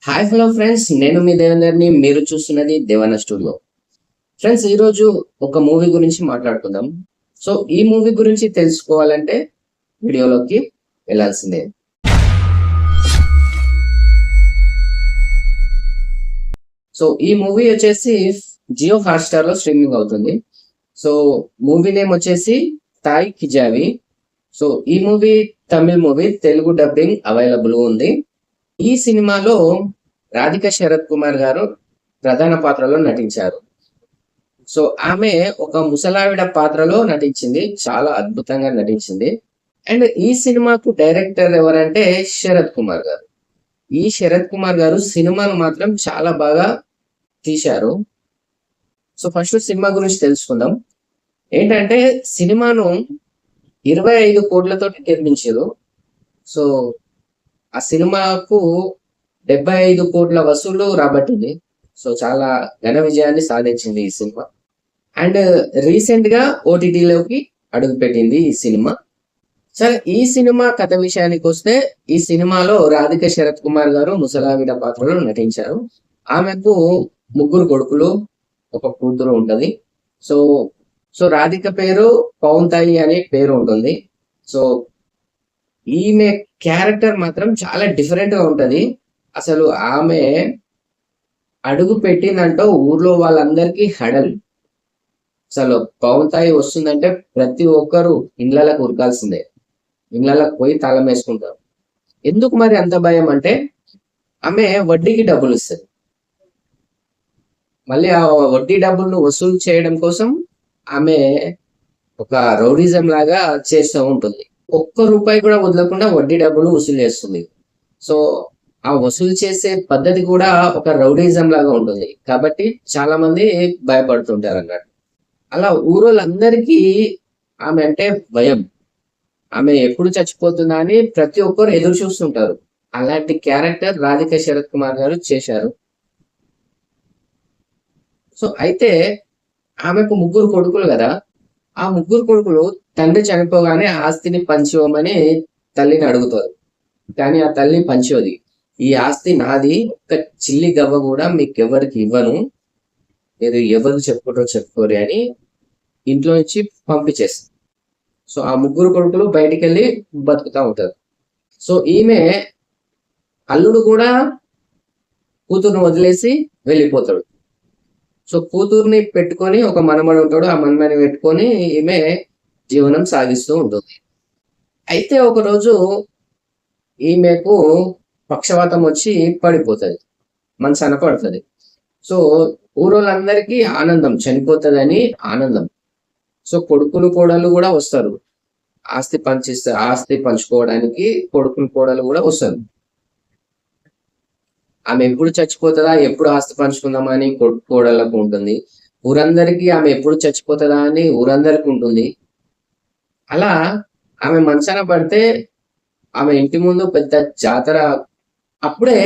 Hi hello friends, నేను మీ దేవేందర్ని. మీరు చూస్తున్నది దేవన్న స్టూడియో. ఫ్రెండ్స్, ఈరోజు ఒక మూవీ గురించి మాట్లాడుకుందాం. సో ఈ మూవీ గురించి తెలుసుకోవాలంటే వీడియోలోకి వెళ్ళాల్సిందే. సో ఈ మూవీ వచ్చేసి జియో హాట్స్టార్ లో స్ట్రీమింగ్ అవుతుంది. సో మూవీ నేమ్ వచ్చేసి తాయ్ కిజావి. సో ఈ movie Tamil movie, Telugu dubbing available ఉంది. ఈ సినిమాలో రాధిక శరత్ కుమార్ గారు ప్రధాన పాత్రలో నటించారు. సో ఆమె ఒక ముసలావిడ పాత్రలో నటించింది, చాలా అద్భుతంగా నటించింది. అండ్ ఈ సినిమాకు డైరెక్టర్ ఎవరంటే శరత్ కుమార్ గారు. ఈ శరత్ కుమార్ గారు సినిమాను మాత్రం చాలా బాగా తీశారు. సో ఫస్ట్ సినిమా గురించి తెలుసుకుందాం. ఏంటంటే సినిమాను 25 కోట్లతో నిర్మించారు. సో ఆ సినిమాకు 75 కోట్ల వసూలు రాబట్టింది. సో చాలా ఘన విజయాన్ని సాధించింది ఈ సినిమా. అండ్ రీసెంట్ గా ఓటీటీలోకి అడుగుపెట్టింది ఈ సినిమా. సరే, ఈ సినిమా కథ విషయానికి వస్తే, ఈ సినిమాలో రాధిక శరత్ కుమార్ గారు ముసలావిడ పాత్రలో నటించారు. ఆమెకు 3 కొడుకులు, 1 కూతురు ఉంటది. సో సో రాధిక పేరు పౌంతాయి అనే పేరు ఉంటుంది. సో ఈమె క్యారెక్టర్ మాత్రం చాలా డిఫరెంట్ గా ఉంటది. అసలు ఆమె అడుగు పెట్టిందంటో ఊర్లో వాళ్ళందరికీ హడల్. అసలు పౌంతాయి వస్తుందంటే ప్రతి ఒక్కరు ఇండ్లకు ఉరకాల్సిందే, ఇండ్లకు పోయి తాళం వేసుకుంటారు. ఎందుకు మరి అంత భయం అంటే, ఆమె వడ్డీకి డబ్బులు ఇస్తుంది. మళ్ళీ ఆ వడ్డీ డబ్బులను వసూలు చేయడం కోసం ఆమె ఒక రౌడిజం లాగా చేస్తూ ఉంటుంది. 1 రూపాయి కూడా వదలకుండా వడ్డీ డబ్బులు వసూలు చేస్తుంది. సో ఆ వసూలు చేసే పద్ధతి కూడా ఒక రౌడిజం లాగా ఉంటుంది. కాబట్టి చాలా మంది భయపడుతుంటారు అన్నట్టు. అలా ఊరోళ్ళందరికీ ఆమె అంటే భయం. ఆమె ఎప్పుడు చచ్చిపోతుందా అని ప్రతి ఒక్కరు ఎదురు చూస్తుంటారు. అలాంటి క్యారెక్టర్ రాధిక శరత్ కుమార్ గారు చేశారు. సో అయితే ఆమెకు 3 కొడుకులు కదా. ఆ 3 కొడుకులు తండ్రి చనిపోగానే ఆస్తిని పంచివ్వమని తల్లిని అడుగుతారు. కానీ ఆ తల్లి పంచోది. ఈ ఆస్తి నాది, ఒక చిల్లి గవ్వ కూడా మీకు ఎవరికి ఇవ్వను, మీరు ఎవరు చెప్పుకోరు అని ఇంట్లో నుంచి పంపించేస్తారు. సో ఆ 3 కొడుకులు బయటికి వెళ్ళి బతుకుతా ఉంటారు. సో ఈమె అల్లుడు కూడా కూతురుని వదిలేసి వెళ్ళిపోతాడు. సో కూతుర్ని పెట్టుకొని ఒక మనమడు ఉంటాడు. ఆ మనమని పెట్టుకొని ఈమె జీవనం సాగిస్తూ ఉంటుంది. అయితే ఒకరోజు ఈమెకు పక్షవాతం వచ్చి పడిపోతుంది, మనసు పడుతుంది. సో ఊరోళ్ళందరికీ ఆనందం, చనిపోతుందని ఆనందం. సో కొడుకులు కోడలు కూడా వస్తారు, ఆస్తి పంచుకోవడానికి కొడుకులు కోడలు కూడా వస్తారు. ఆమె ఎప్పుడు చచ్చిపోతుందా, ఎప్పుడు ఆస్తి పంచుకుందామా అని కొడుకు కోడళ్ళకు ఉంటుంది. ఊరందరికీ ఆమె ఎప్పుడు చచ్చిపోతుందా అని ఊరందరికి ఉంటుంది. అలా ఆమె మంచాన పడితే ఆమె ఇంటి ముందు పెద్ద జాతర. అప్పుడే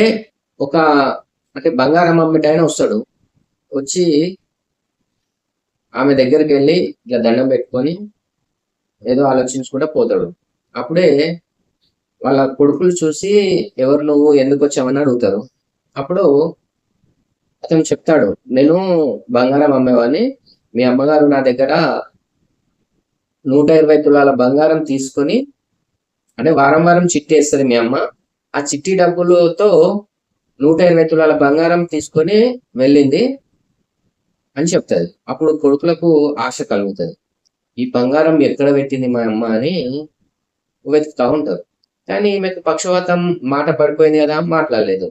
ఒక అంటే బంగారం అమ్మటాయన వస్తాడు. వచ్చి ఆమె దగ్గరికి వెళ్ళి ఇట్లా దండం పెట్టుకొని ఏదో ఆలోచించుకుంటా పోతాడు. అప్పుడే వాళ్ళ కొడుకులు చూసి, ఎవరు నువ్వు, ఎందుకు వచ్చావని అడుగుతారు. అప్పుడు అతను చెప్తాడు, నేను బంగారం అమ్మేవాడిని, మీ అమ్మగారు నా దగ్గర 120 తులాల బంగారం తీసుకొని, అంటే వారం వారం చిట్టి వేస్తుంది మీ అమ్మ, ఆ చిట్టి డబ్బులతో 120 తులాల బంగారం తీసుకొని వెళ్ళింది అని చెప్తుంది. అప్పుడు కొడుకులకు ఆశ కలుగుతుంది, ఈ బంగారం ఎక్కడ పెట్టింది మా అమ్మ అని వెతుకుతా ఉంటారు. కానీ ఈమెకు పక్షవాతం, మాట పడిపోయింది కదా, మాట్లాడలేదు.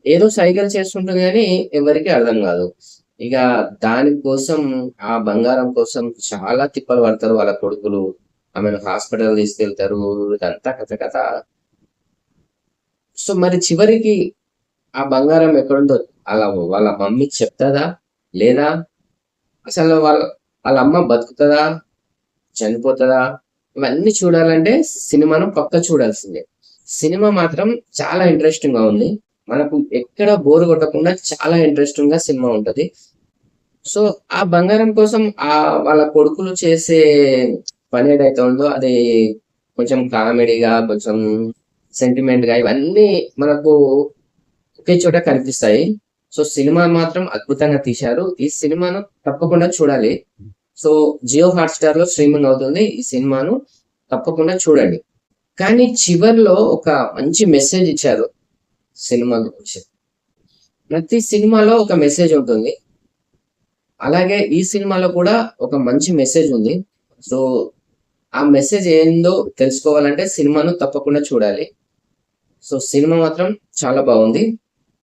ఏదో సైకిల్ చేస్తుంటుంది కానీ ఎవరికి అర్థం కాదు. ఇక దానికోసం, ఆ బంగారం కోసం చాలా తిప్పలు పడతారు వాళ్ళ కొడుకులు. ఆమెను హాస్పిటల్ తీసుకెళ్తారు, ఇదంతా కథ. సో మరి చివరికి ఆ బంగారం ఎక్కడుందో అలా వాళ్ళ మమ్మీ చెప్తుందా లేదా, అసలు వాళ్ళ అమ్మ బతుకుతుందా చనిపోతుందా, ఇవన్నీ చూడాలంటే సినిమాను పక్క చూడాల్సిందే. సినిమా మాత్రం చాలా ఇంట్రెస్టింగ్ గా ఉంది. మనకు ఎక్కడ బోర్ కొట్టకుండా చాలా ఇంట్రెస్టింగ్ గా సినిమా ఉంటది. సో ఆ బంగారం కోసం వాళ్ళ కొడుకులు చేసే పని ఏదైతే ఉందో అది కొంచెం కామెడీగా, కొంచెం సెంటిమెంట్ గా, ఇవన్నీ మనకు ఒకే చోట కనిపిస్తాయి. సో సినిమా మాత్రం అద్భుతంగా తీశారు. ఈ సినిమాను తప్పకుండా చూడాలి. సో జియో హాట్‌స్టార్‌లో స్ట్రీమింగ్ అవుతుంది. ఈ సినిమాను తప్పకుండా చూడండి. కానీ చివర్లో ఒక మంచి మెసేజ్ ఇచ్చారు సినిమా గురించి. ప్రతి సినిమాలో ఒక మెసేజ్ ఉంటుంది. అలాగే ఈ సినిమాలో కూడా ఒక మంచి మెసేజ్ ఉంది. సో ఆ మెసేజ్ ఏందో తెలుసుకోవాలంటే సినిమాను తప్పకుండా చూడాలి. సో సినిమా మాత్రం చాలా బాగుంది.